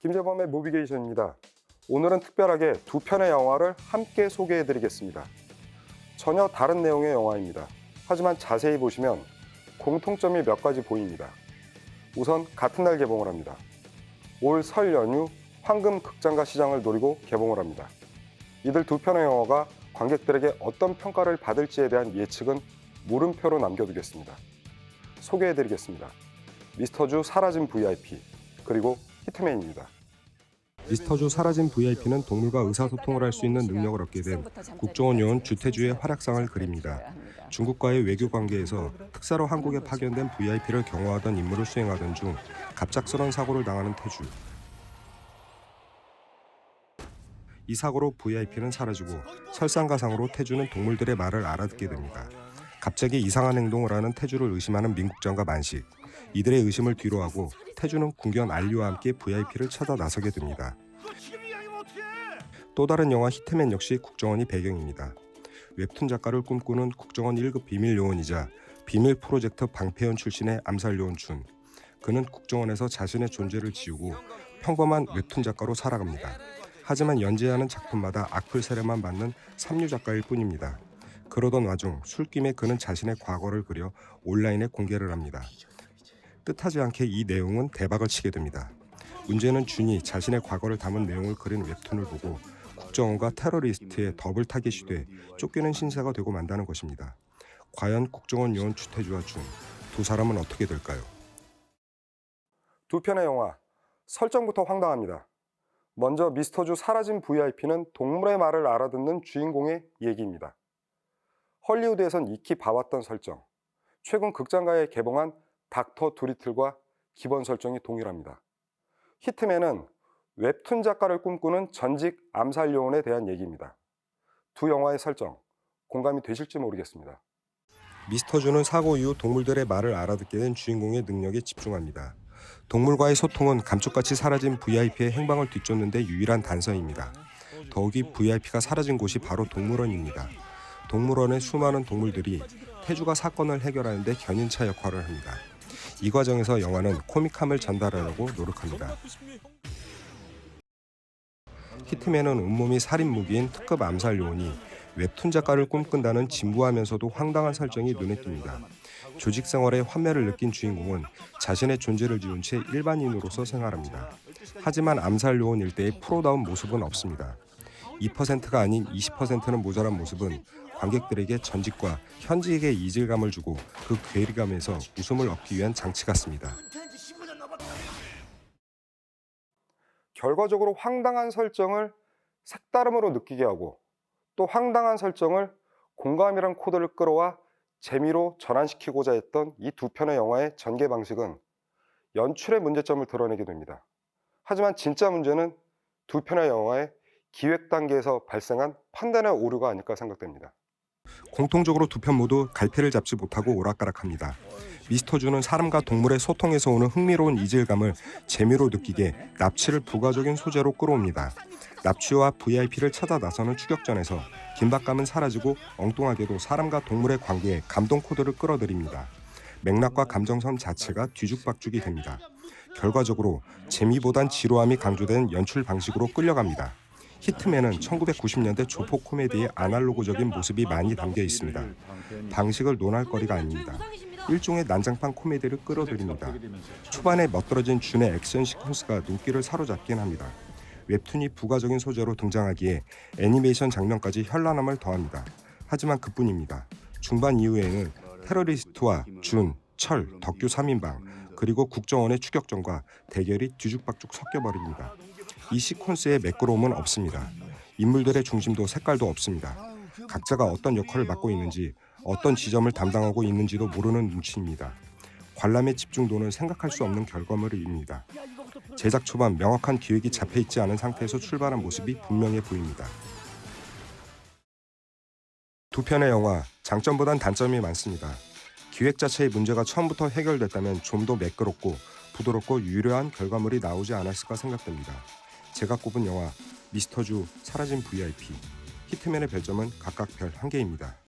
김재범의 모비게이션입니다. 오늘은 특별하게 두 편의 영화를 함께 소개해드리겠습니다. 전혀 다른 내용의 영화입니다. 하지만 자세히 보시면 공통점이 몇 가지 보입니다. 우선 같은 날 개봉을 합니다. 올 설 연휴 황금 극장가 시장을 노리고 개봉을 합니다. 이들 두 편의 영화가 관객들에게 어떤 평가를 받을지에 대한 예측은 물음표로 남겨두겠습니다. 소개해드리겠습니다. 미스터주 사라진 VIP 그리고 히트맨입니다. 미스터주 사라진 VIP는 동물과 의사소통을 할 수 있는 능력을 얻게 된 국정원 요원 주태주의 활약상을 그립니다. 중국과의 외교 관계에서 특사로 한국에 파견된 VIP를 경호하던 임무를 수행하던 중 갑작스런 사고를 당하는 태주. 이 사고로 VIP는 사라지고 설상가상으로 태주는 동물들의 말을 알아듣게 됩니다. 갑자기 이상한 행동을 하는 태주를 의심하는 민국정과 만식. 이들의 의심을 뒤로하고 태주는 군견 알리와 함께 VIP를 찾아 나서게 됩니다. 또 다른 영화 히트맨 역시 국정원이 배경입니다. 웹툰 작가를 꿈꾸는 국정원 1급 비밀 요원이자 비밀 프로젝트 방패연 출신의 암살 요원 준. 그는 국정원에서 자신의 존재를 지우고 평범한 웹툰 작가로 살아갑니다. 하지만 연재하는 작품마다 악플 세례만 받는 삼류 작가일 뿐입니다. 그러던 와중 술김에 그는 자신의 과거를 그려 온라인에 공개를 합니다. 뜻하지 않게 이 내용은 대박을 치게 됩니다. 문제는 준이 자신의 과거를 담은 내용을 그린 웹툰을 보고 국정원과 테러리스트의 더블 타깃이 돼 쫓기는 신세가 되고 만다는 것입니다. 과연 국정원 요원 주태주와 준, 두 사람은 어떻게 될까요? 두 편의 영화, 설정부터 황당합니다. 먼저 미스터주 사라진 VIP는 동물의 말을 알아듣는 주인공의 얘기입니다. 헐리우드에선 익히 봐왔던 설정, 최근 극장가에 개봉한 닥터 두리틀과 기본 설정이 동일합니다. 히트맨은 웹툰 작가를 꿈꾸는 전직 암살 요원에 대한 얘기입니다. 두 영화의 설정, 공감이 되실지 모르겠습니다. 미스터주는 사고 이후 동물들의 말을 알아듣게 된 주인공의 능력에 집중합니다. 동물과의 소통은 감쪽같이 사라진 VIP의 행방을 뒤쫓는 데 유일한 단서입니다. 더욱이 VIP가 사라진 곳이 바로 동물원입니다. 동물원의 수많은 동물들이 태주가 사건을 해결하는 데 견인차 역할을 합니다. 이 과정에서 영화는 코믹함을 전달하려고 노력합니다. 히트맨은 온몸이 살인 무기인 특급 암살 요원이 웹툰 작가를 꿈꾼다는 진부하면서도 황당한 설정이 눈에 띕니다. 조직 생활에 환멸을 느낀 주인공은 자신의 존재를 지운 채 일반인으로서 생활합니다. 하지만 암살 요원 일대의 프로다운 모습은 없습니다. 2%가 아닌 20%는 모자란 모습은 관객들에게 전직과 현직에게 이질감을 주고 그 괴리감에서 웃음을 얻기 위한 장치 같습니다. 결과적으로 황당한 설정을 색다름으로 느끼게 하고 또 황당한 설정을 공감이란 코드를 끌어와 재미로 전환시키고자 했던 이 두 편의 영화의 전개 방식은 연출의 문제점을 드러내게 됩니다. 하지만 진짜 문제는 두 편의 영화의 기획 단계에서 발생한 판단의 오류가 아닐까 생각됩니다. 공통적으로 두 편 모두 갈피를 잡지 못하고 오락가락합니다. 미스터주는 사람과 동물의 소통에서 오는 흥미로운 이질감을 재미로 느끼게 납치를 부가적인 소재로 끌어옵니다. 납치와 VIP를 찾아 나서는 추격전에서 긴박감은 사라지고 엉뚱하게도 사람과 동물의 관계에 감동 코드를 끌어들입니다. 맥락과 감정선 자체가 뒤죽박죽이 됩니다. 결과적으로 재미보단 지루함이 강조된 연출 방식으로 끌려갑니다. 히트맨은 1990년대 조폭 코미디의 아날로그적인 모습이 많이 담겨 있습니다. 방식을 논할 거리가 아닙니다. 일종의 난장판 코미디를 끌어들입니다. 초반에 멋들어진 준의 액션 시퀀스가 눈길을 사로잡긴 합니다. 웹툰이 부가적인 소재로 등장하기에 애니메이션 장면까지 현란함을 더합니다. 하지만 그뿐입니다. 중반 이후에는 테러리스트와 준, 철, 덕규 3인방, 그리고 국정원의 추격전과 대결이 뒤죽박죽 섞여버립니다. 이 시퀀스의 매끄러움은 없습니다. 인물들의 중심도 색깔도 없습니다. 각자가 어떤 역할을 맡고 있는지, 어떤 지점을 담당하고 있는지도 모르는 눈치입니다. 관람의 집중도는 생각할 수 없는 결과물입니다. 제작 초반 명확한 기획이 잡혀있지 않은 상태에서 출발한 모습이 분명해 보입니다. 두 편의 영화, 장점보단 단점이 많습니다. 기획 자체의 문제가 처음부터 해결됐다면 좀 더 매끄럽고 부드럽고 유려한 결과물이 나오지 않았을까 생각됩니다. 제가 꼽은 영화 미스터주 사라진 VIP, 히트맨의 별점은 각각 별 1개입니다.